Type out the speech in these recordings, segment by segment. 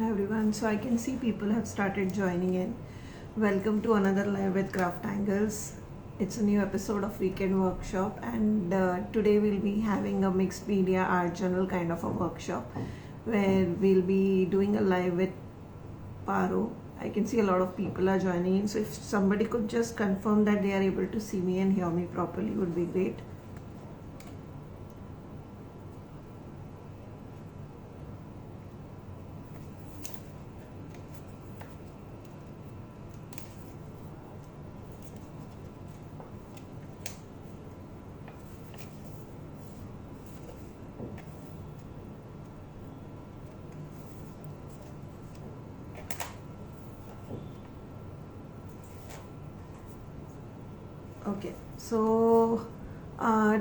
Hi everyone, so I can see people have started joining in. Welcome to another live with CrafTangles. It's a new episode of Weekend Workshop, and today we'll be having a mixed media art journal kind of a workshop where we'll be doing a live with Paro. I can see a lot of people are joining in, so if somebody could just confirm that they are able to see me and hear me properly would be great. Okay, so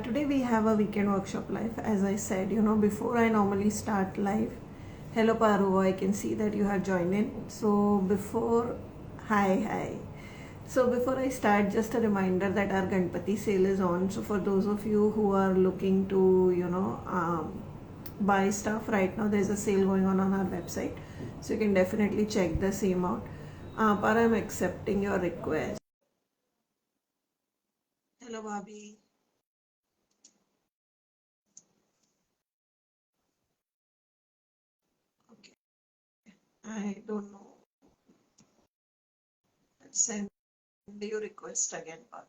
today we have a weekend workshop live. As I said, before I normally start live. Hello Parvo, I can see that you have joined in. So hi. So before I start, just a reminder that our Ganpati sale is on. So for those of you who are looking to, buy stuff right now, there's a sale going on our website. So you can definitely check the same out. Para, I'm accepting your request. Hello, Bobby. Okay, I don't know. Let's send you request again, Parv.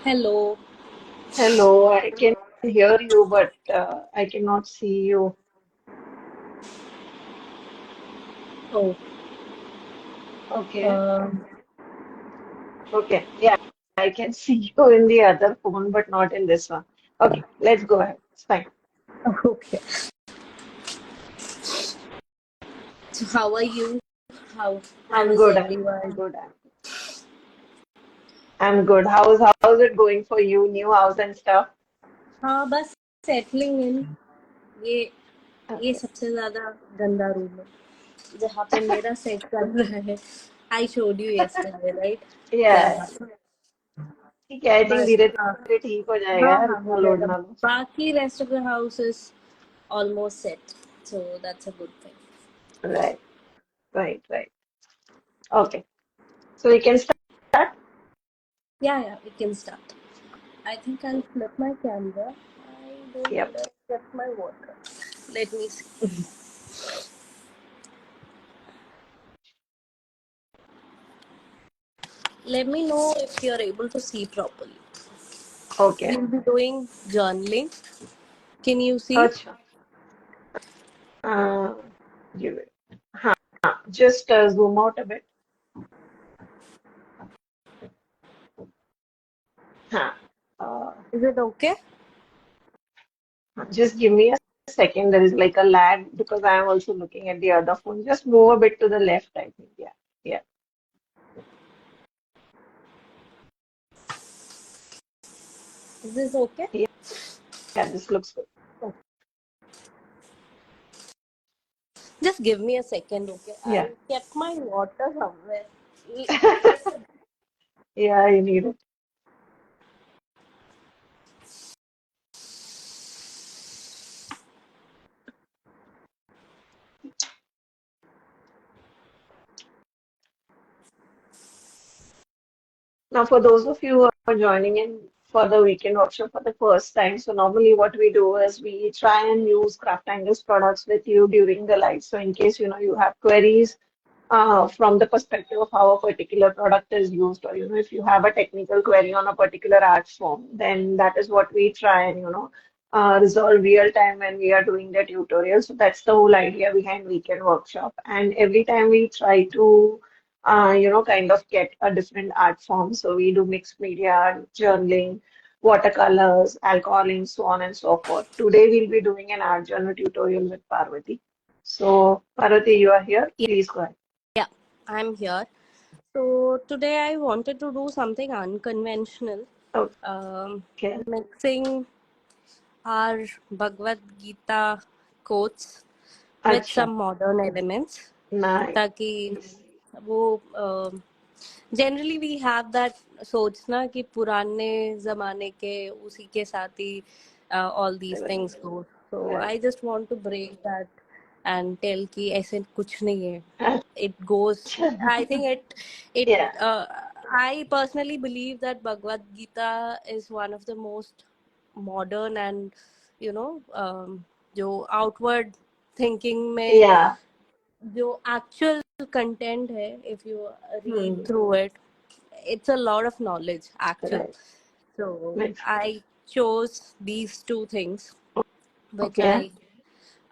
Hello. Hello, I can hear you, but I cannot see you. Oh, Okay, um, okay. Yeah, I can see you in the other phone, but not in this one. Okay, let's go ahead. It's fine. okay. So how are you? How I'm is good. I'm everyone? good. I'm good. How's it going for you? New house and stuff? हाँ बस settling in. ये ये Okay. सबसे ज्यादा गंदा room है जहाँ पे मेरा सेट कर रहा है. I showed you yesterday, right? Yeah, Yeah. ठीक है. I think बस धीरे हाँ धीरे ठीक हो जाएगा हाँ यार. हाँ इतना हो लोड जाएगा. ना लो. बाकी rest of the house is almost set, so that's a good thing. Right, right. Okay. So we can start. Yeah, we can start. I think I'll flip my camera. I don't know Yep. where I kept my water. Let me see. Let me know if you're able to see properly. Okay. We'll be doing journaling. Can you see? अच्छा. Uh, give it. हाँ. Just zoom out a bit. हाँ. Uh, Is it okay? just give me a second. There is like a lag because I am also looking at the other phone. Just move a bit to the left, I think. Yeah. Yeah. Is this okay? Yeah. Yeah. This looks good. Just give me a second, okay? Yeah. I kept my water somewhere. Yeah, you need it. Now, for those of you who are joining in for the weekend workshop for the first time, so normally what we do is we try and use CraftAngles products with you during the live. So in case you have queries from the perspective of how a particular product is used, or if you have a technical query on a particular art form, then that is what we try and resolve real time when we are doing the tutorial. So that's the whole idea behind weekend workshop. And every time we try to kind of get a different art form. So we do mixed media, journaling, watercolors, alcoholing, so on and so forth. Today we'll be doing an art journal tutorial with Parvati. So Parvati, you are here. Please go ahead. Yeah, I'm here. So today I wanted to do something unconventional. Okay. Mixing our Bhagavad Gita quotes with अच्छा, some modern elements, ताकि nice. वो generally we have that सोचना कि पुराने जमाने के उसी के साथ ही all these Right, things go, so right. I just want to break that and tell कि ऐसे कुछ नहीं है. It goes, I think it Yeah, I personally believe that Bhagavad Gita is one of the most modern and you know जो outward thinking में yeah. जो actual content है, if you read Hmm. through it, it's a lot of knowledge actual. Right. So Makes sense. I chose these two things which Okay.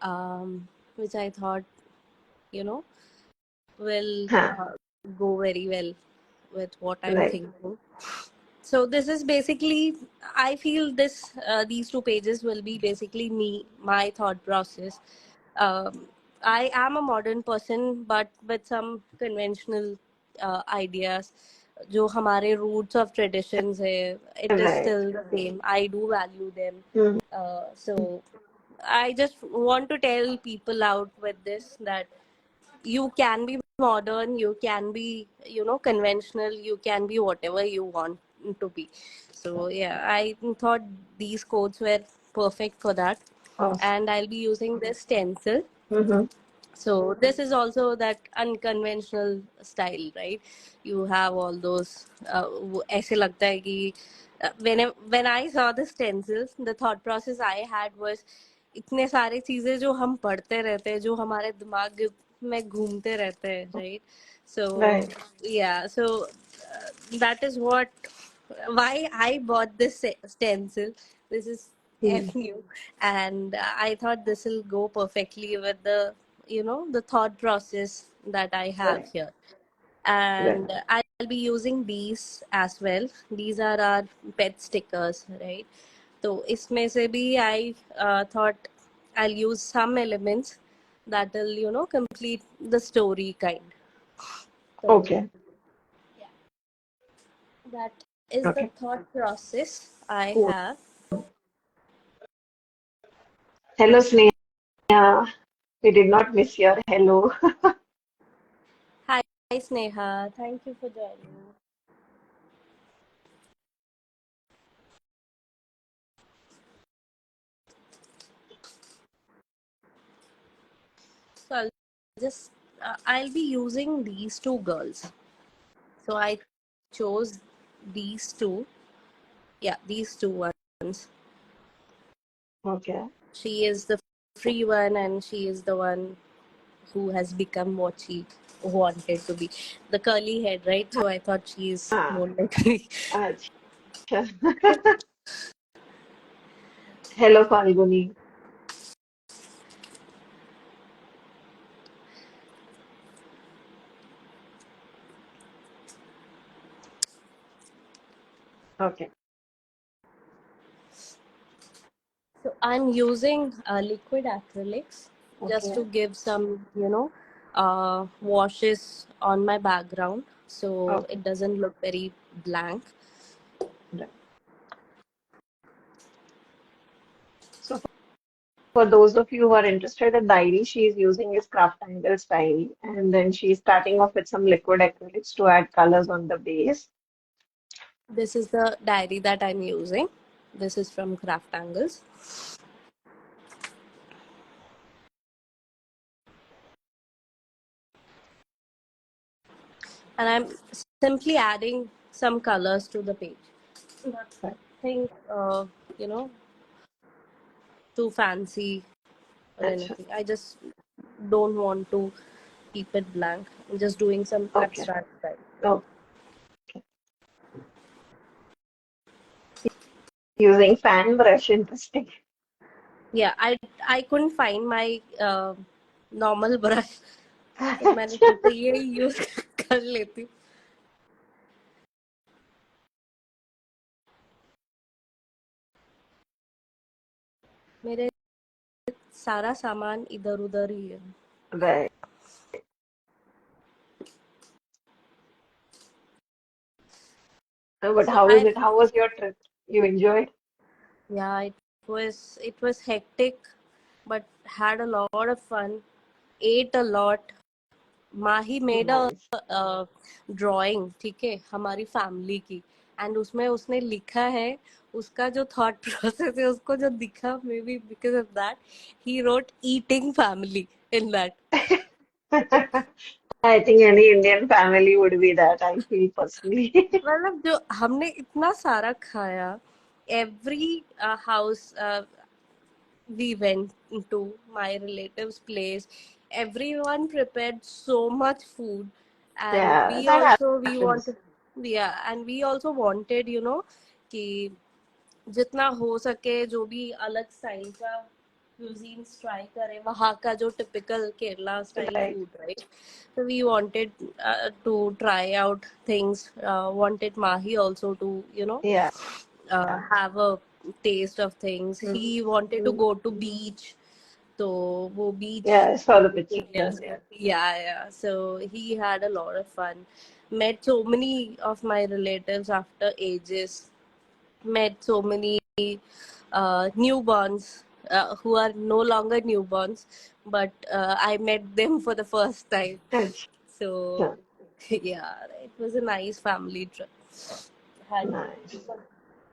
I which I thought you know will Huh. go very well with what I'm Right. thinking. So this is basically, I feel this these two pages will be basically me, my thought process. Um, I am a modern person, but with some conventional ideas. जो हमारे roots of traditions है, it is Right. still the same. I do value them. Hmm. So I just want to tell people out with this that you can be modern, you can be conventional, you can be whatever you want to be. So yeah, I thought these codes were perfect for that, Awesome. and I'll be using this stencil. Mm-hmm. So this is also that unconventional style, right? You have all those ऐसे लगता है कि when I saw the stencils, the thought process I had was इतने सारे चीजें जो हम पढ़ते रहते हैं, जो हमारे दिमाग में घूमते रहते हैं, right? So Right. yeah, so that is why I bought this stencil. This is Hmm. FU, and I thought this will go perfectly with the the thought process that I have Right. here. Right. And I'll be using these as well. These are our pet stickers, right? So इसमें से भी I thought I'll use some elements that will complete the story kind. So Okay. that is the Okay. thought process I Cool. have. Hello, Sneha. We did not miss your hello. Hi Sneha, thank you for joining. So I'll be using these two girls. So I chose these two. Yeah, these two ones. Okay. She is the free one, and she is the one who has become what she wanted to be. The curly head, right? So I thought she's Ah, more like me. acha. Hello, Falguni. Okay. So I'm using liquid acrylics just Okay. to give some, washes on my background so Okay. it doesn't look very blank. Right. So for those of you who are interested, the diary she is using is CrafTangles diary, and then she's starting off with some liquid acrylics to add colors on the base. This is the diary that I'm using. This is from CrafTangles. And I'm simply adding some colors to the page. Right. Nothing, you know, too fancy or Acha. anything. I just don't want to keep it blank. I'm just doing some Okay. abstract style. Okay. Using fan brush, interesting. Yeah, I couldn't find my normal brush. तो मैंने अच्छा. सोचा ये use कर लेती हूँ. मेरे सारा सामान इधर उधर ही है. Right. But So how is I it? How was your trip? You enjoyed? yeah, it was hectic, but had a lot of fun. ate a lot. Mahi made Nice. A drawing, ठीक है, हमारी family की, and उसमें उसने लिखा है, उसका जो थॉट प्रोसेस है, उसको जो दिखा, may be because of that he wrote eating family in that. I think any Indian family would be that, I feel personally. मतलब जो हमने इतना सारा खाया, every house we went to my relatives place, everyone prepared so much food, and Yeah, that we happens. wanted, yeah, and we also wanted, you know, कि जितना हो सके जो भी अलग स्टाइल का cuisines ट्राई करें, वहाँ का जो typical Kerala style Right. Food, right. So we wanted to try out things, wanted Mahi also to, you know, Yeah. Yeah. have a taste of things. Mm. He wanted to Mm. go to beach, तो वो beach Yeah, I saw the के लिए, pictures. Yeah. yeah, so he had a lot of fun, met so many of my relatives after ages, met so many newborns who are no longer newborns, but I met them for the first time. That's So yeah, it was a nice family trip. had nice.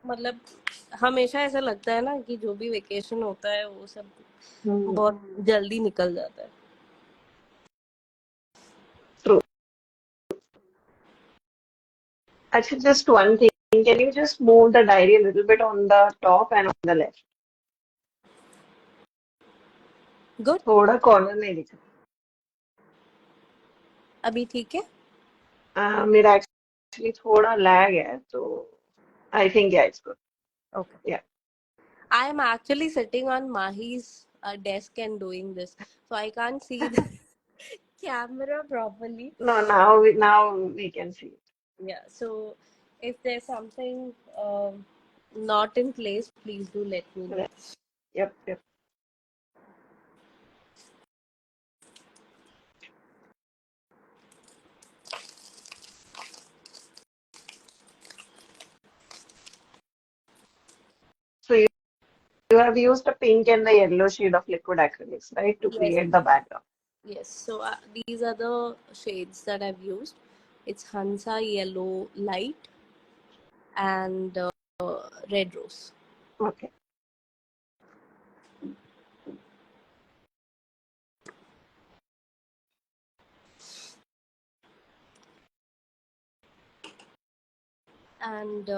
मतलब हमेशा ऐसा लगता है ना कि जो भी vacation होता है वो सब Mm. बहुत जल्दी निकल जाता है. True. Actually, just one thing. Can you just move the diary a little bit on the top and on the left? Good. थोड़ा कॉर्नर नहीं दिख अभी ठीक है. रहा. मेरा एक्चुअली थोड़ा लैग है तो आई थिंक या इट्स गुड. Okay. या I am actually sitting on Mahi's desk and doing this, so I can't see the camera properly. No now we can see Yeah, so if there's something not in place, please do let me know. It. Yup yup. So you have used the pink and the yellow shade of liquid acrylics, right, to Yes, create the background. yes. So these are the shades that I've used. It's Hansa Yellow Light and Red Rose. Okay. And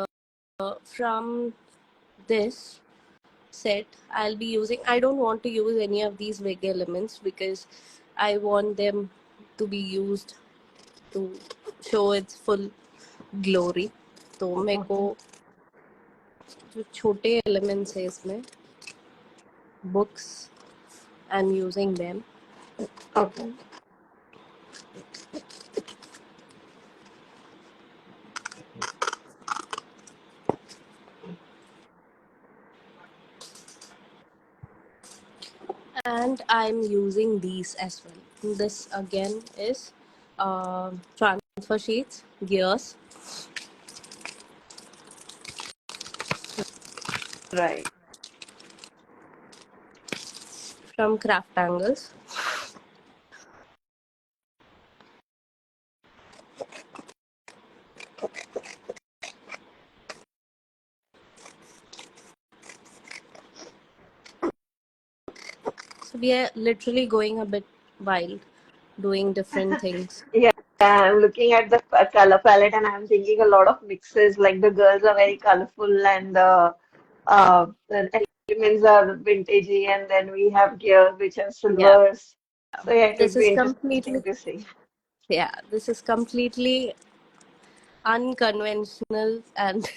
from this set, I'll be using, I don't want to use any of these wig elements because I want them to be used to show its full glory. तो मेरे को Okay. जो छोटे elements है इसमें, books, I'm using them. Okay. And I'm using these as well. This again is transfer sheets, gears Right. from CrafTangles. So we are literally going a bit wild, doing different things. Yeah, I'm looking at the color palette and I'm thinking a lot of mixes. Like the girls are very colorful and the elements are vintagey, and then we have gears which are Yeah, silvers. So yeah, it this would be is interesting completely, to see. yeah, this is completely unconventional and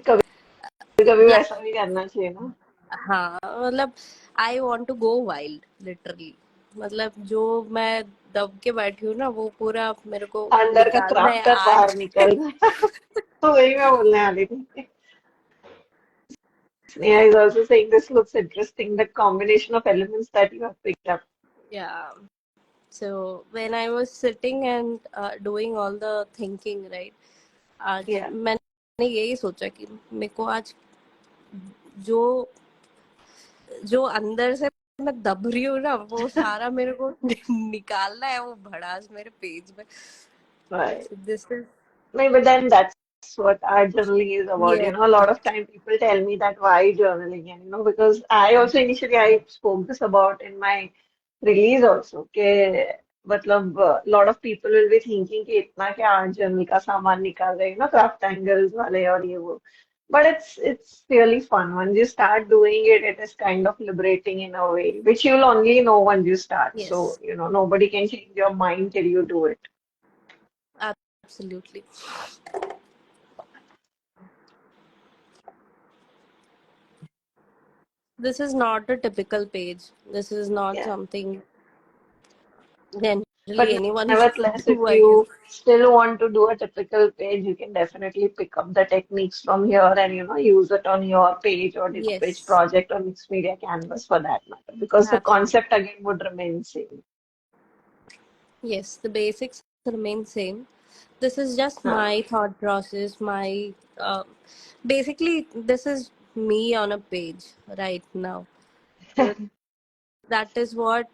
कभी कभी black. वैसा भी करना चाहिए ना. हाँ, मतलब I want to go wild literally. मतलब जो मैं दब के बैठी हूँ ना, वो पूरा मेरे को अंदर का निकालना है क्राफ्टर बाहर आज. निकल रहा है. तो वही मैं बोलने वाली थी. Sneha is also saying this looks interesting, the combination of elements that you have picked up. Yeah. So when I was sitting and doing all the thinking, right, आज Yeah. मैंने यही सोचा कि मेरे को आज जो जो अंदर से मैं दब रही हूँ ना, वो सारा मेरे को निकालना है वो भड़ास मेरे पेज में. Right. So this is No, but then that's what art journaling is about. yeah. A lot of time people tell me that why journaling, and because I also initially I spoke this about in my release also. कि मतलब lot of people will be thinking कि इतना क्या art journal का सामान निकाल रहे craft angles वाले और ये वो. But it's really fun. Once you start doing it, it is kind of liberating in a way, which you'll only know once you start. So, Yes, nobody can change your mind till you do it. absolutely. This is not a typical page. This is not Yeah. something generally But anyone should nevertheless, if do, I guess. you still want to do a typical page, you can definitely pick up the techniques from here and use it on your page or which Yes, project or mixed media canvas for that matter, because the absolutely. concept again would remain same. Yes, the basics remain same. This is just Huh. my thought process, my basically this is me on a page right now. So that is what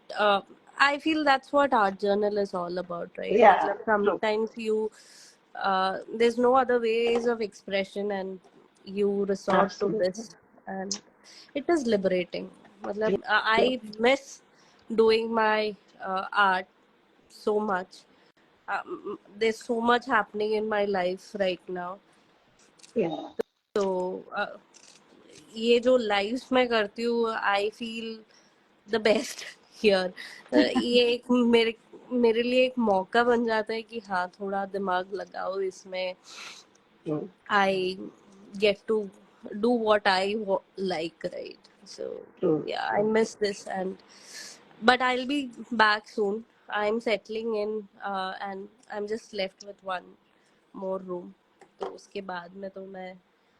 I feel that's what art journal is all about, right? Yeah, Matlab, true. sometimes you there's no other ways of expression and you resort to Absolutely. this, and it is liberating. Matlab, I miss doing my art so much. There's so much happening in my life right now. Yeah. So ये जो life में करती हूँ, I feel the best here. ये एक मेरे लिए एक मौका बन जाता है कि हाँ थोड़ा दिमाग लगाओ इसमें. True. I get to do what I like, right? So True. yeah, I True. miss this, and but I'll be back soon. I'm settling in, and I'm just left with one more room. तो उसके बाद में तो मैं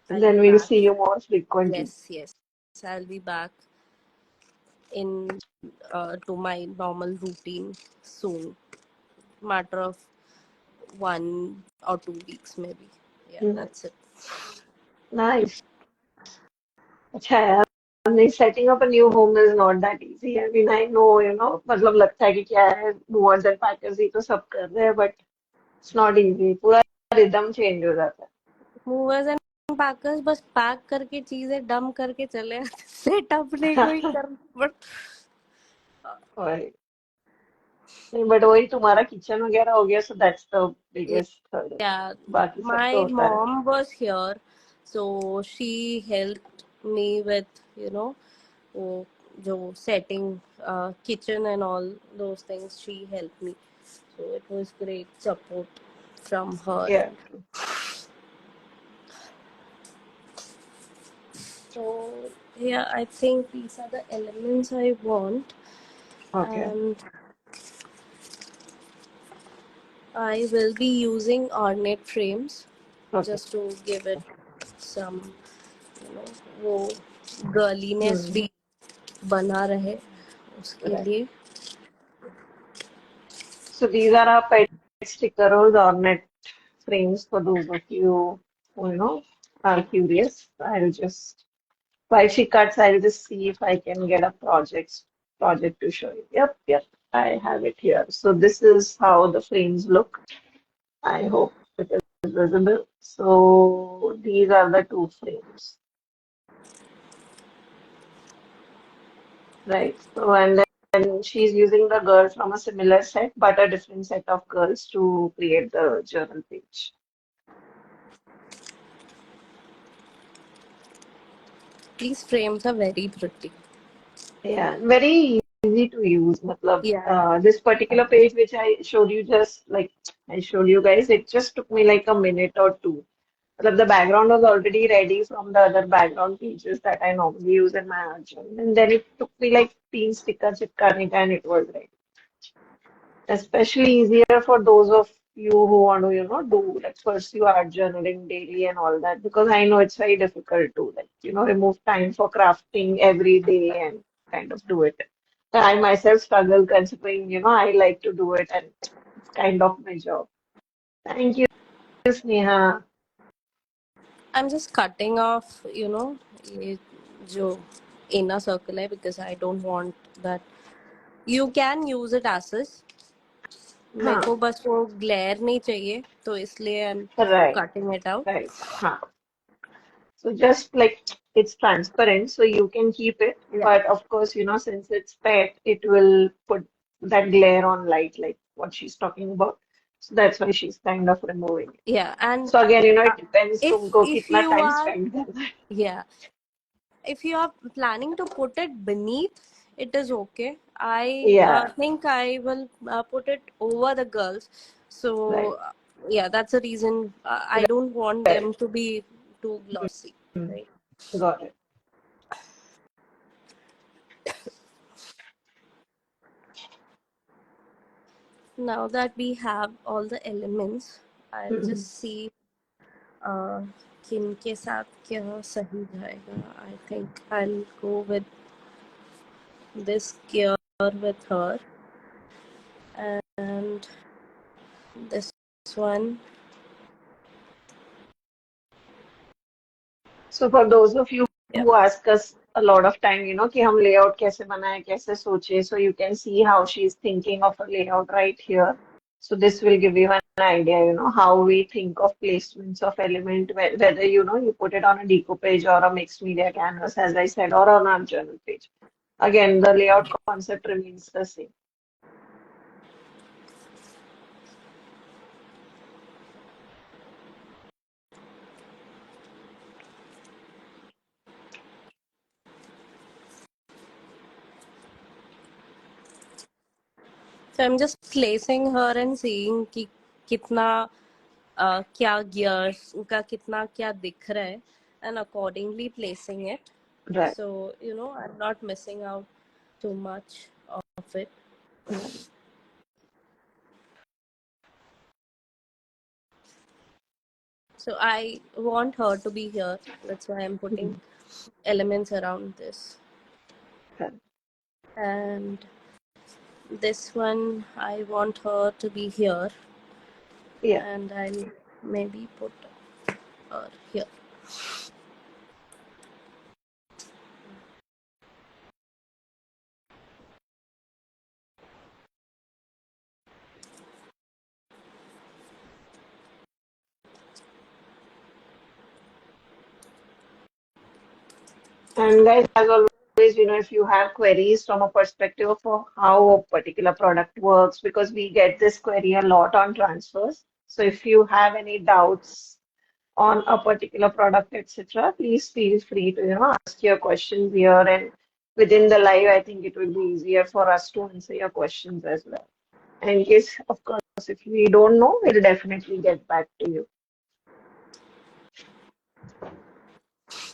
And I'll then be we'll back. see you more frequently. Yes, I'll be back in to my normal routine soon. Matter of 1 or 2 weeks maybe. Yeah, Mm. that's it. Nice. अच्छा यार, नहीं, setting up a new home is not that easy. I mean, I know, मतलब लगता है कि क्या है, movers and packers ही तो सब कर रहे हैं, but it's not easy. पूरा रिदम चेंज हो जाता है. मूवर्स एंड पैकर्स बस पैक करके चीजें डम करके चले आते. सेटअप नहीं कोई कर, बट वही. नहीं, बट वही तुम्हारा किचन वगैरह हो गया, so that's the biggest hurdle. yeah, बाकी सब तो my होता रहता mom was here, so she helped me with, वो जो setting kitchen and all those things. She helped me, so it was great support from her. है. Yeah. So yeah, I think these are the elements I want, Okay. and I will be using ornate frames Okay. just to give it some, वो girliness भी बना रहे उसके Right. लिए. So these are our pet stickers or net frames for those of you who, are curious. I'll just While she cuts, I'll just see if I can get a project to show you. Yep, I have it here. So this is how the frames look. I hope it is visible. So these are the two frames, right? So and then she's using the girls from a similar set, but a different set of girls to create the journal page. These frames are very pretty. Yeah, very easy to use. Matlab, Yeah. this particular page which I showed you just like I showed you guys, it just took me like a minute or two. Matlab, the background was already ready from the other background pages that I normally use in my art journal. And then it took me like 3 sticker chipkane ka and it was ready. Especially easier for those of you who want to, do like pursue art journaling daily and all that, because I know it's very difficult to like, remove time for crafting every day and kind of do it. I myself struggle considering, I like to do it and it's kind of my job. Thank you, Sneha. I'm just cutting off, ये जो inner circle है, because I don't want that you can use it as is. मेरे को बस वो glare नहीं चाहिए, तो इसलिए I'm cutting it out. Right. So just like it's transparent, so you can keep it. But of course, since it's PET, it will put that glare on light, like what she's talking about. So that's why she's kind of removing it. Yeah, and So again, it depends तुमको if कितना you time are spend करना है. yeah, if you are planning to put it beneath, it is okay. I think I will put it over the girls. So yeah, that's the reason I don't want them to be too glossy. Right? Got it. Now that we have all the elements, I'll just see किनके साथ क्या सही जाएगा. I think I'll go with this gear with her and this one. So for those of you who ask us a lot of time, कि हम layout कैसे बनाए, कैसे सोचे, so you can see how she's thinking of a layout right here. So this will give you an idea, how we think of placements of element, whether, you put it on a deco page or a mixed media canvas, as I said, or on our journal page. Again, the layout concept remains the same. So I'm just placing her and seeing कि कितना क्या gears उनका कितना क्या दिख रहा है, and accordingly placing it. Right. So I'm not missing out too much of it. So I want her to be here. That's why I'm putting elements around this. And this one, I want her to be here. And I'll maybe put her here. And guys, as always, if you have queries from a perspective of how a particular product works, because we get this query a lot on transfers. So if you have any doubts on a particular product, etc., please feel free to, ask your questions here. And within the live, I think it will be easier for us to answer your questions as well. And in case, of course, if we don't know, we'll definitely get back to you.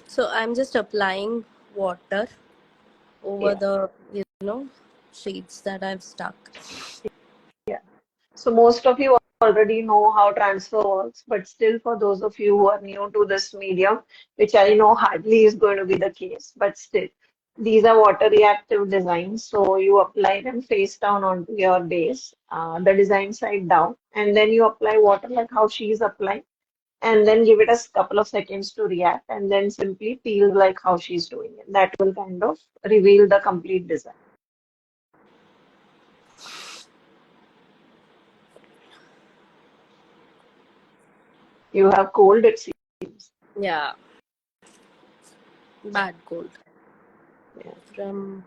So I'm just applying water over the, sheets that I've stuck. So most of you already know how transfer works, but still for those of you who are new to this medium, which I know hardly is going to be the case, but still, these are water reactive designs. So you apply them face down onto your base, the design side down, and then you apply water like how she's applying, and then give it a couple of seconds to react, and then simply peel like how she's doing it. That will kind of reveal the complete design. You have cold, it seems. Yeah. Bad cold. Yeah. From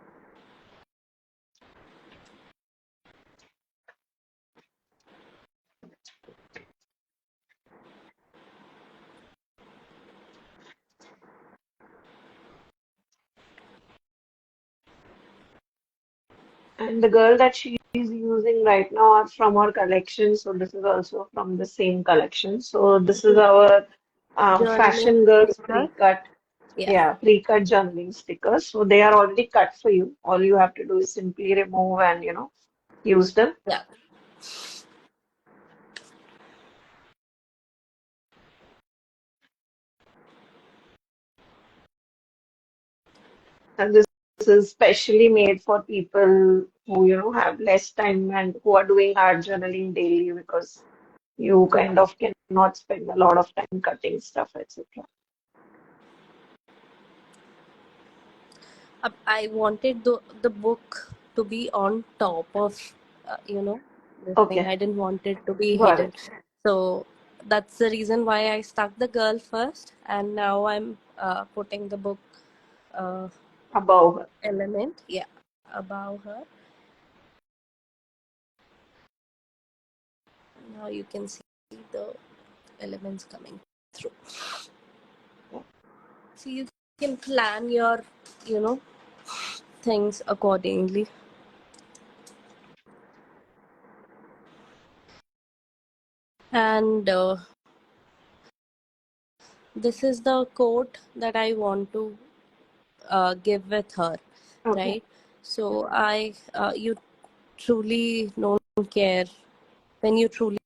And the girl that she is using right now are from her collection. So this is also from the same collection. So this is our Fashion Girls pre-cut. Pre-cut journaling stickers. So they are already cut for you. All you have to do is simply remove and, use them. Yeah. And this is specially made for people who, have less time and who are doing art journaling daily because you kind of cannot spend a lot of time cutting stuff, etc. I wanted the book to be on top of this thing. Okay, I didn't want it to be got hidden. it. So that's the reason why I stuck the girl first, and now I'm putting the book uh, Above her. element, yeah, above her. Now you can see the elements coming through. So you can plan your, you know, things accordingly. And this is the quote that I want to give with her, Okay. right? So you truly don't care. When you truly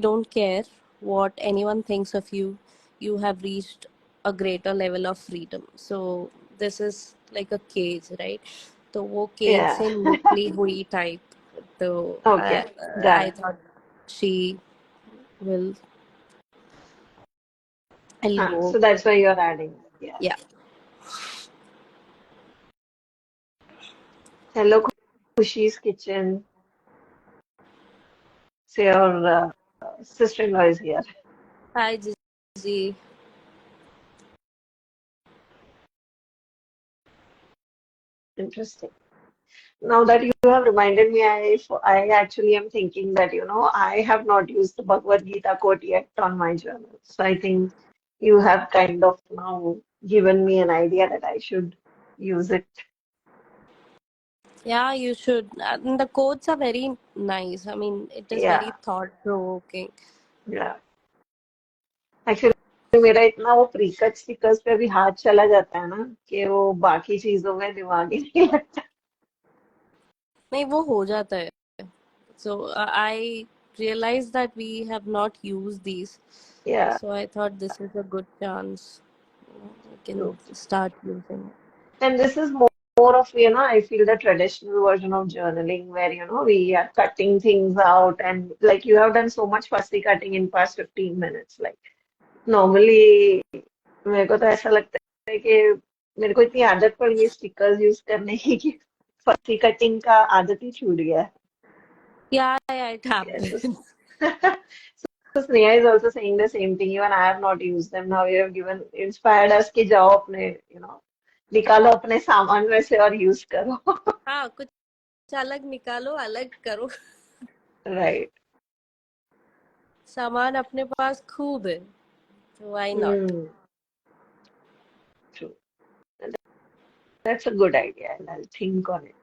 don't care what anyone thinks of you, you have reached a greater level of freedom. So this is like a cage, right? तो वो cage Yeah. से निकली हुई type. तो Okay, got I it. thought she will I'll So go. that's why you're adding that. Yeah. Yeah. Hello, Khushi's Kitchen. So your sister-in-law is here. Hi, Gigi. Interesting. Now that you have reminded me, I actually am thinking that, I have not used the Bhagavad Gita quote yet on my journal. So I think you have kind of now given me an idea that I should use it. Yeah, you should. And the quotes are very nice. I mean, it is very Yeah, thought-provoking. yeah. Actually, मेरा इतना वो pre cut stickers पे भी हाथ चला जाता है ना कि वो बाकी चीजों में दिमाग ही नहीं लगता. नहीं, वो हो जाता है. So I realized that we have not used these. Yeah, So I thought this is a good chance. We can true. start using it. And this is more of, I feel the traditional version of journaling where, we are cutting things out and like you have done so much fussy cutting in past 15 minutes. Like normally मेरे को तो ऐसा लगता है कि मेरे को इतनी आदत पड़ गई स्टिकर्स यूज करने की कि फसी कटिंग का आदत ही छूट गया है. Yeah, yeah, it Yes. happens. So Sneha is also saying the same thing. Even I have not used them. Now you have given inspired us कि जाओ अपने निकालो अपने सामान में से और यूज करो. हाँ, कुछ अलग निकालो, अलग करो. Right. सामान अपने पास खूब है. So why not? Hmm. True. That's a good idea, and I'll think on it.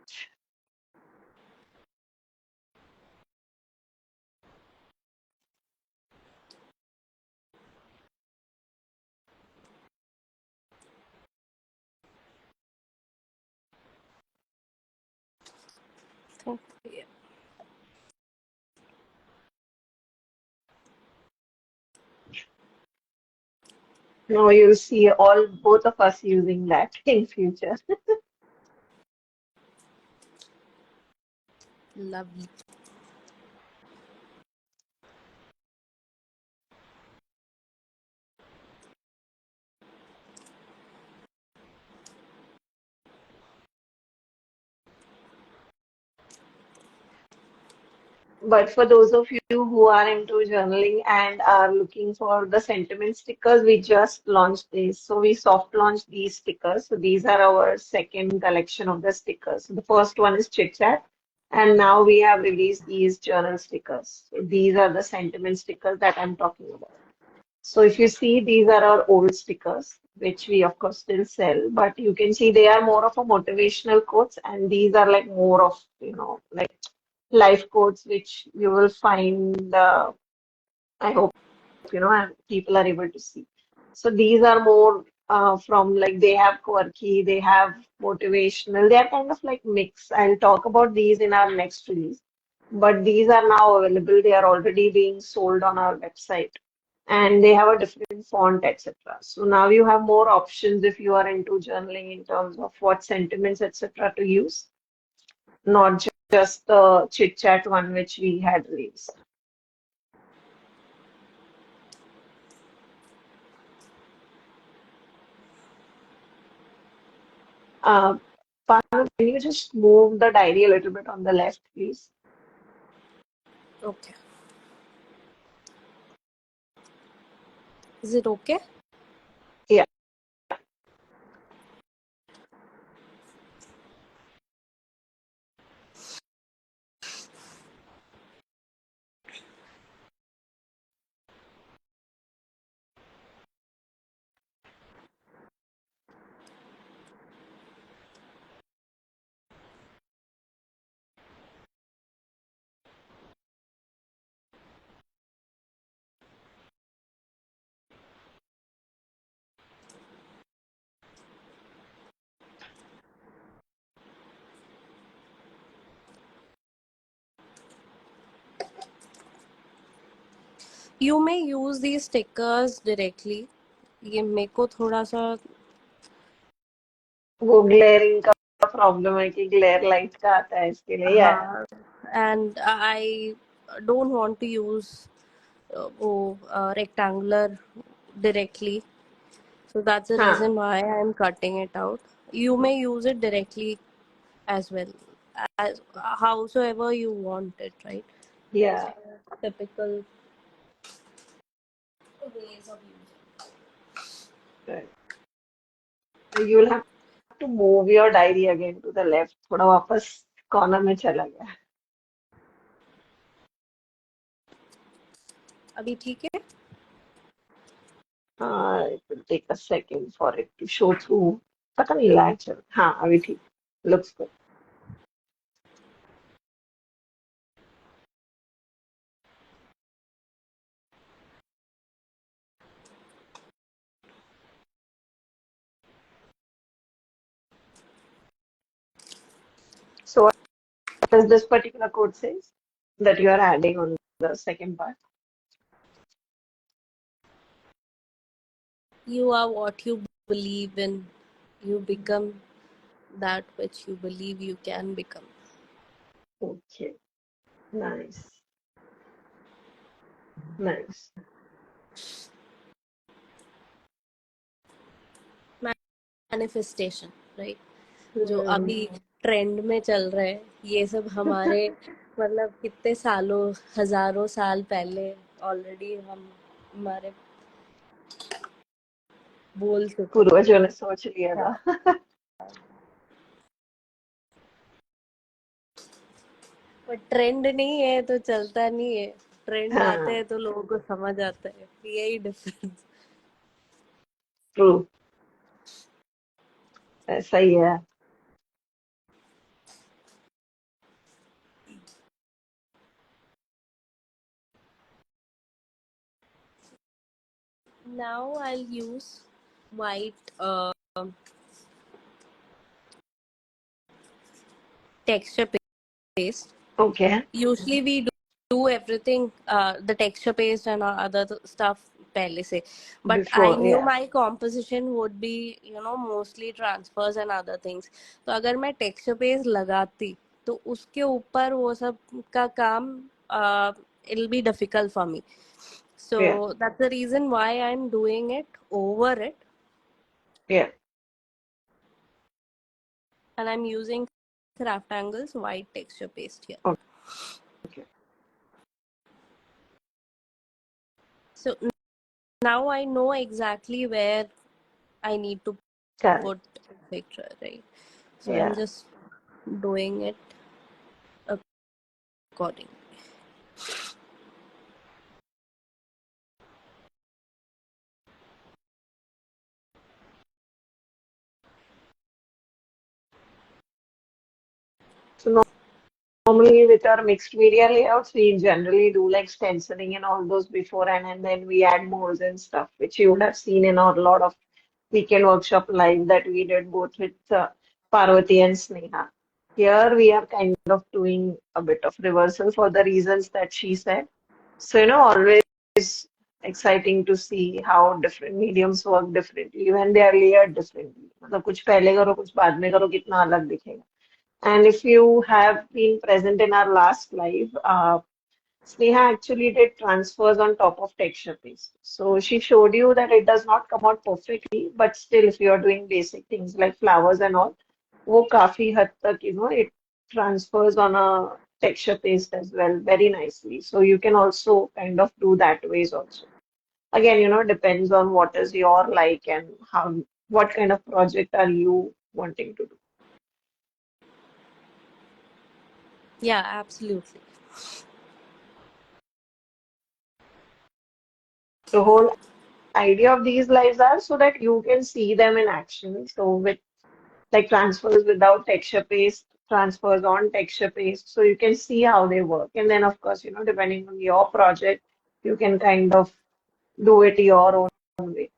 Yeah. Now you'll see both of us using that in future. Lovely. But for those of you who are into journaling and are looking for the sentiment stickers, we just launched these. So we soft launched these stickers. So these are our second collection of the stickers. So the first one is Chit Chat, and now we have released these journal stickers. So these are the sentiment stickers that I'm talking about. So if you see, these are our old stickers, which we of course still sell, but you can see they are more of a motivational quotes, and these are like more of, like life quotes, which you will find, I hope, and people are able to see. So these are more from like they have quirky, they have motivational, they are kind of like mix. I'll talk about these in our next release. But these are now available. They are already being sold on our website and they have a different font, etc. So now you have more options if you are into journaling in terms of what sentiments, etc. to use, not just the chit chat one which we had released. Uh, Parvathi, can you just move the diary a little bit on the left, please? Okay. Is it okay? Yeah. You may use these stickers directly. ये मेरे को थोड़ा सा वो glaring का problem है कि glare light का आता है, इसके लिए आया। हाँ, and I don't want to use rectangular directly, so that's the हाँ, reason why I'm cutting it out. You may use it directly as well, as howsoever you want it, right? yeah, Typical ways of using. right. You will have to move your diary again to the left. थोड़ा वापस corner में चला गया। अभी ठीक है? It will take a second for it to show through. पता नहीं लैग चल। हाँ, अभी ठीक। Looks good. So what does this particular code says that you are adding on the second part? You are what you believe in. You become that which you believe you can become. Okay, nice, nice. Manifestation, right? जो अभी trend में चल रहा है, ये सब हमारे मतलब कितने सालों, हजारों साल पहले ऑलरेडी हम हमारे बोल चुके हैं। पूर्वजों ने सोच लिया था। पर ट्रेंड नहीं है तो चलता नहीं है, ट्रेंड आते हाँ, हैं तो लोगों को समझ आता है, यही डिफरेंस। ट्रू, ऐसा ही है। Now I'll use white texture paste. Okay, Usually we do everything, the texture paste and other stuff पहले से, but I before, knew yeah, my composition would be mostly transfers and other things. तो अगर मैं texture paste लगाती तो उसके ऊपर वो सब का काम it'll be difficult for me. So yeah, that's the reason why I'm doing it over it, yeah. and I'm using CrafTangles white texture paste here. Okay, So now I know exactly where I need to correct. put a picture, right? So I'm Yeah. just doing it accordingly. So normally with our mixed media layouts, we generally do like stenciling and all those before, and then we add molds and stuff, which you would have seen in our lot of weekend workshop live that we did both with Parvati and Sneha. Here we are kind of doing a bit of reversal for the reasons that she said. So, always exciting to see how different mediums work differently when they are layered differently. मतलब कुछ पहले करो कुछ बाद में करो कितना अलग दिखेगा. And if you have been present in our last live, Sneha actually did transfers on top of texture paste. So she showed you that it does not come out perfectly, but still if you are doing basic things like flowers and all, वो काफी हद तक, it transfers on a texture paste as well very nicely. So you can also kind of do that ways also. Again, depends on what is your like and what kind of project are you wanting to do. Yeah, absolutely. The whole idea of these lives are so that you can see them in action. So with like transfers without texture paste, transfers on texture paste, so you can see how they work. And then of course, depending on your project, you can kind of do it your own way.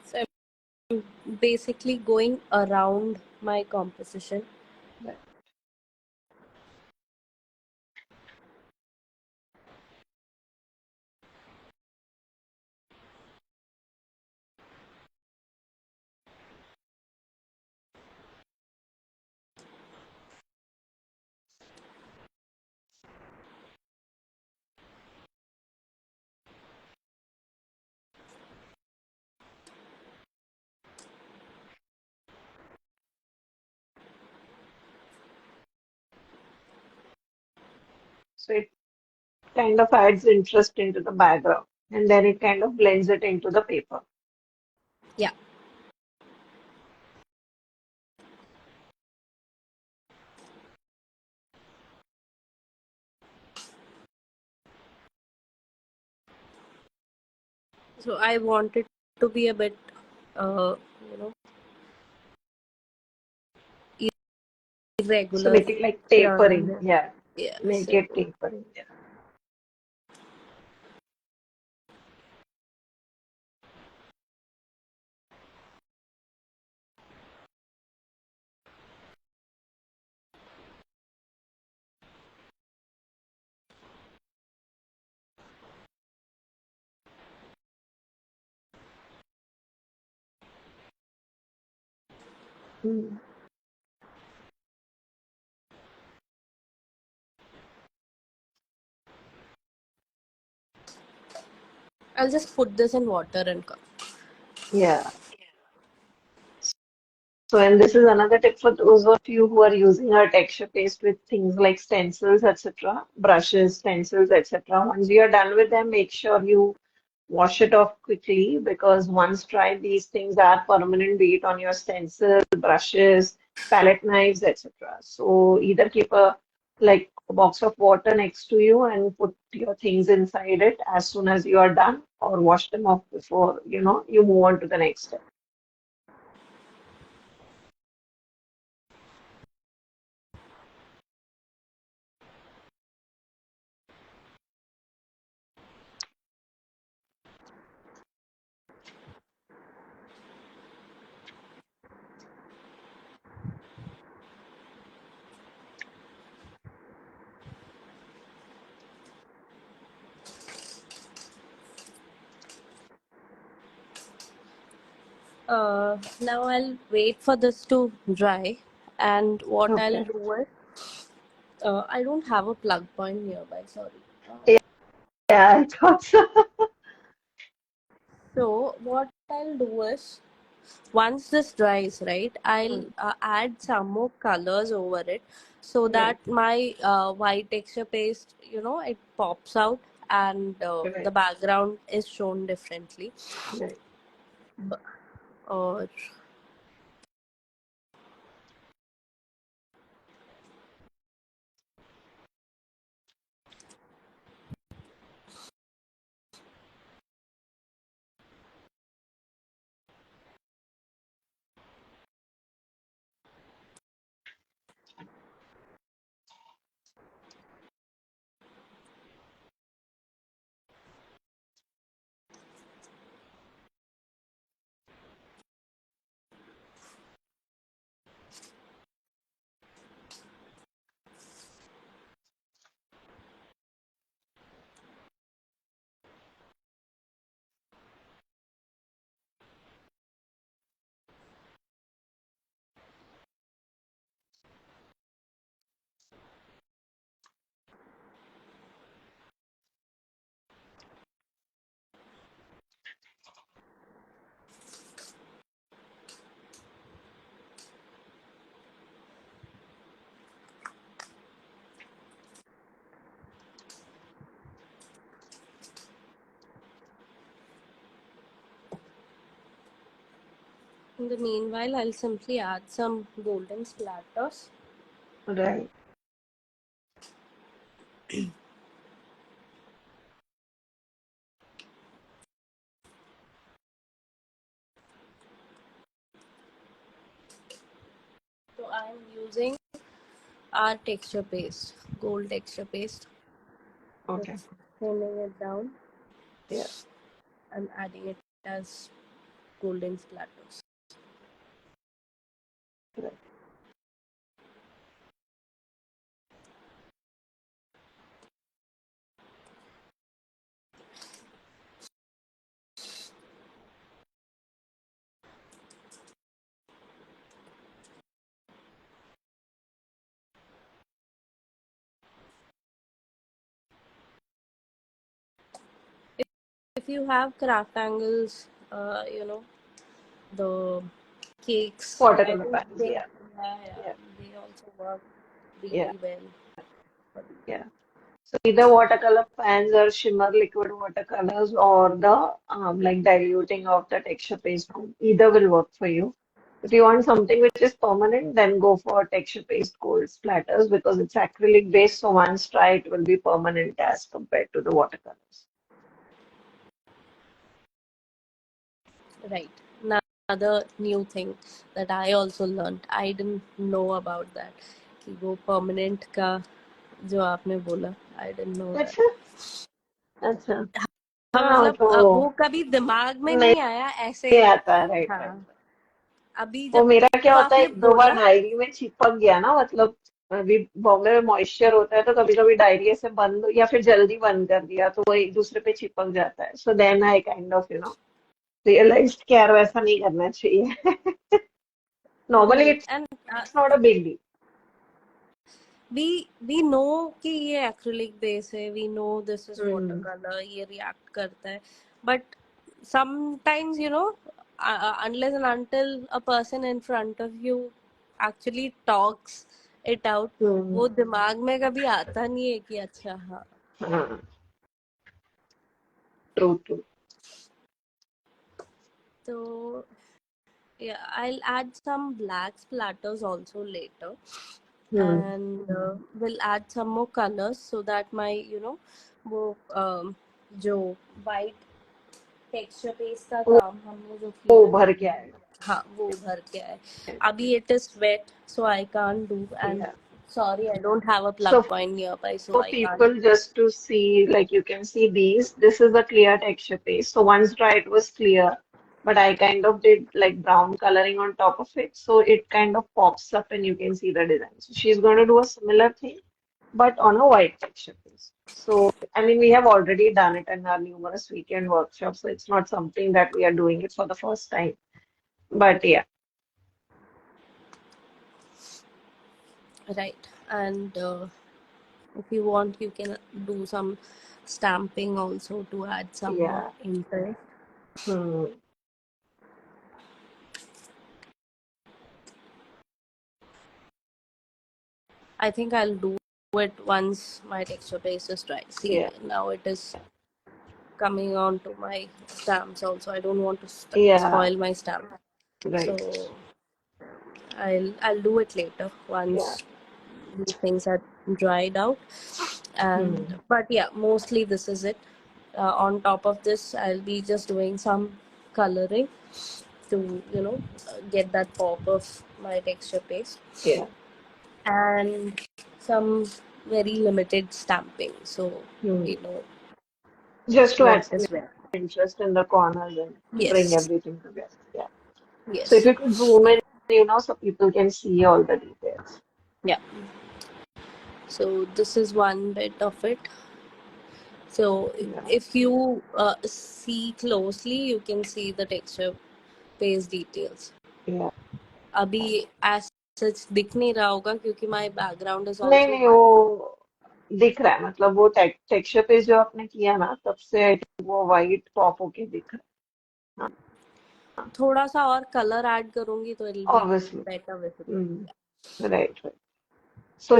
So I'm basically going around my composition. Right. So it kind of adds interest into the background and then it kind of blends it into the paper. Yeah. So I want it to be a bit, uh, you know, So irregular make it like here and tapering. there. Yeah. Yeah. Make So it tapering. Yeah. Hmm. I'll just put this in water and cook. Yeah. So, and this is another tip for those of you who are using our texture paste with things like stencils, etc., brushes, stencils, etc. Once you're done with them, make sure you wash it off quickly because once dried, these things are permanent, be it on your stencil, brushes, palette knives, etc. So either keep a box of water next to you and put your things inside it as soon as you are done, or wash them off before you move on to the next step. Now I'll wait for this to dry, and what I'll Okay. do is, I don't have a plug point nearby. Sorry. Yeah, I thought so. So what I'll do is, once this dries, right, I'll Hmm. add some more colors over it, so Right, that my white texture paste, it pops out, and the right, background is shown differently. right. B- Or In the meanwhile, I'll simply add some golden splatters. Right. So I'm using our texture paste, gold texture paste. Okay. Just thinning it down Yeah. and adding it as golden splatters. Right. If you have CrafTangles, the cakes, I Watercolor think pans. they, Yeah. yeah, Yeah. they also work Yeah. really well for Yeah. So either watercolor pans or shimmer liquid watercolors or the like diluting of the texture paste. Either will work for you. If you want something which is permanent, then go for texture paste gold splatters because it's acrylic based. So once dry, it will be permanent as compared to the watercolors. right. Another new thing that I also learned, I didn't know about that. कि वो permanent का जो आपने बोला, I didn't know that. अच्छा अच्छा हाँ हाँ मतलब वो तो कभी दिमाग में नहीं नहीं आया ऐसे. आता है राइट राइट. हाँ, अभी वो जब मेरा क्या होता है आपने एक दो बार बोला. डायरी में चिपक गया ना मतलब अभी बॉम्बे में मॉइस्चर होता है तो कभी कभी डायरी ऐसे बंद या फिर जल्दी बंद कर दिया तो वो एक दूसरे पे चिपक जाता है so then I kind of realized कि यार वैसा नहीं करना चाहिए. Normally Right, it's and not a big deal. we know कि ये acrylic base है, we know this is hmm. watercolor, ये react करता है, but sometimes unless and until a person in front of you actually talks it out, हम्म. वो दिमाग में कभी आता नहीं है कि अच्छा हाँ. हाँ true true. So yeah, I'll add some black splatters also later, hmm. and we'll add some more colors so that my वो जो white टेक्सचर पेस्ट का वो काम हमने जो वो किया है. उभर के आएगा. हाँ, वो भर के आए. अभी it is wet, so I can't do, and Yeah. sorry, I don't have a plug So point nearby, so for I can't. people just to see, like you can see these, this is a clear texture paste. So once dry, it was clear, but I kind of did like brown coloring on top of it. So it kind of pops up and you can see the design. So she's going to do a similar thing, but on a white texture paste. So, I mean, we have already done it in our numerous weekend workshops. So it's not something that we are doing it for the first time. But yeah, Right, and if you want, you can do some stamping also to add some more yeah. interest. Hmm. I think I'll do it once my texture paste is dry. See, Yeah, now it is coming on to my stamps also. I don't want to yeah, spoil my stamp, so right. I'll do it later Yeah. once these things are dried out. And Hmm. but yeah, mostly this is it. On top of this, I'll be just doing some coloring to get that pop of my texture paste, Yeah. and some very limited stamping, so Hmm. we know Just to what add some is where. interest in the corners and bring Yes, everything together. Yeah. So if yes, you could zoom in, so people can see all the details. yeah. So this is one bit of it. So Yeah. if you see closely, you can see the texture paste details. Yeah. अभी as such दिख नहीं रहा होगा क्योंकि my background is नहीं also नहीं white. वो दिख रहा है मतलब वो टेक्सचर पे जो आपने किया ना तब से I think वो वाइट पॉप होके दिख रहा थोड़ा सा और color add करूंगी तो it'll है be obviously. better visible. Hmm. Right right. So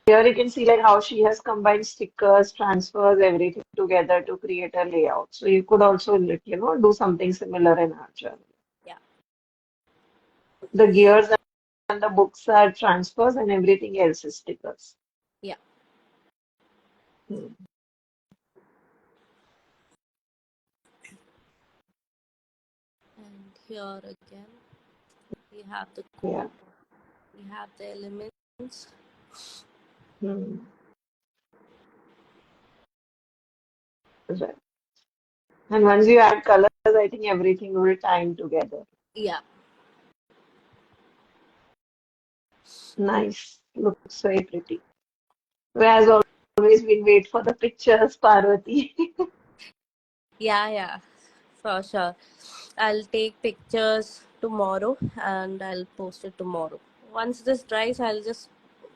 here you can see like how she has combined stickers, transfers, everything together to create a layout. So you could also, do something similar in our journal. Yeah. The gears and the books are transfers and everything else is stickers. Yeah. Hmm. And here again, we have the Yeah. code, we have the elements. Hmm. Right. And once you add colors, I think everything will tie in together. Yeah. Nice. Looks very pretty. As always, we wait for the pictures, Parvati. Yeah, for sure. I'll take pictures tomorrow and I'll post it tomorrow. Once this dries, I'll just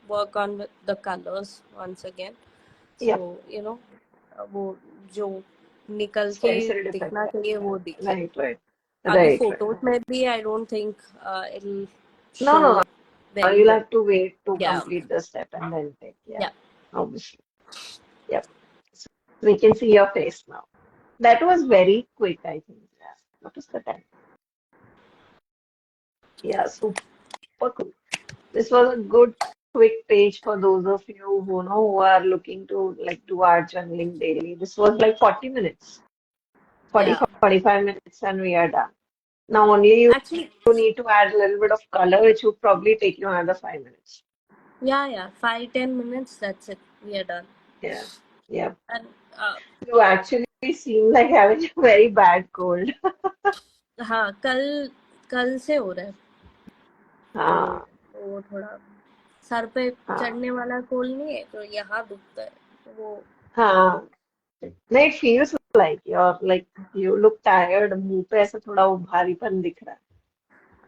work on with the colors once again. Yep. So, वो जो निकल के Stencil दिखना defect. चाहिए वो दिखे. Right, right. अभी Right, right. photos में भी I don't think it'll No, show no, no. very You'll well. have to wait to Yeah, complete the step and then take. Yeah, yeah. obviously. Yep. So we can see your face now. That was very quick, I think. Yeah. What was the time? Yeah, super cool. This was a good quick page for those of you who know who are looking to like do art journaling daily. This was like 40 minutes, 40, Yeah. 45 minutes, and we are done. Now only you Actually, need to add a little bit of color, which will probably take you another 5 minutes. yeah. 5-10 minutes, that's it. We are done. Yeah, yeah. And uh, You actually seem like having a very bad cold. हाँ, कल से हो रहा है. हाँ, तो वो थोड़ा सर पे हाँ, चढ़ने वाला कोल नहीं है, तो यहाँ दुखता है. तो वो हाँ. No, it feels like you look tired. मुंह पे ऐसा थोड़ा वो भारीपन दिख रहा है.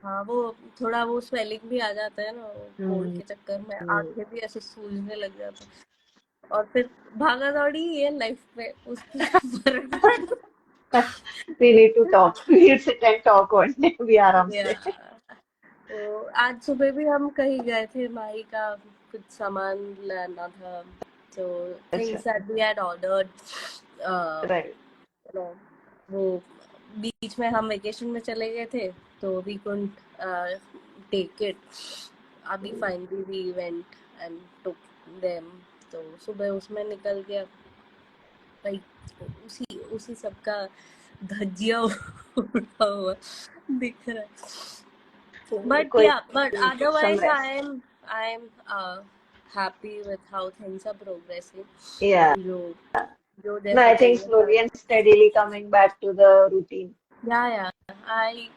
हाँ, वो थोड़ा वो स्वेलिंग भी आ जाता है ना कोल्ड हम्म, के चक्कर में. हम्म. आंखें भी ऐसे सूजने लग जाती है. और फिर भागा दौड़ी है लाइफ में, उसकी फर्क पड़ता We need to talk. We'll sit and talk one day भी आराम है. से. तो आज सुबह भी हम कहीं गए थे, माही का कुछ सामान लाना था. तो अच्छा, things that we had ordered, right. वो बीच में हम वेकेशन में चले गए थे, तो वी कुडंट टेक इट. अभी finally we went and took them. तो सुबह उसमें निकल गया भाई. उसी सबका धज्जिया उड़ा हुआ दिख रहा है. But कोई yeah, but नहीं, take some otherwise rest. I am happy with how things are progressing. Yeah. जो जो No, जैसे I think चाहिए था. slowly and steadily coming back to the routine. Yeah. I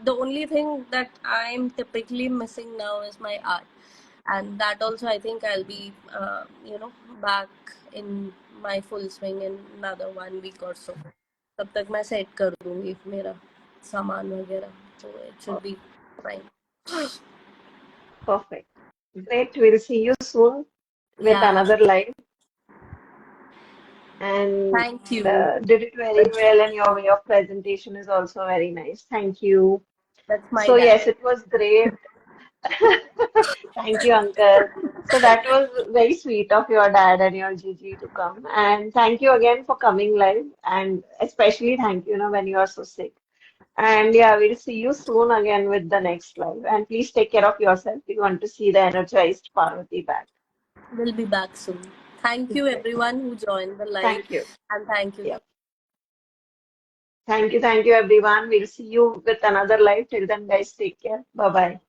the only thing that I'm typically missing now is my art, and that also I think I'll be back in my full swing in another 1 week or so. तब तक मैं set कर दूंगी मेरा सामान वगैरह, तो it should be fine. Perfect. Great. We'll see you soon with Yeah, another live. And thank you. did it very well, and your way of presentation is also very nice. Thank you. That's my So, yes, dad. it was great. Thank you, Uncle. So, that was very sweet of your dad and your Gigi to come. And thank you again for coming live. And especially thank you, when you are so sick. And yeah, we'll see you soon again with the next live. And please take care of yourself. We want to see the energized Parvati back. We'll be back soon. Thank you Great. everyone who joined the live, Thank you. and thank you. Yeah. Thank you, everyone. We'll see you with another live. Till then, guys, take care. Bye bye.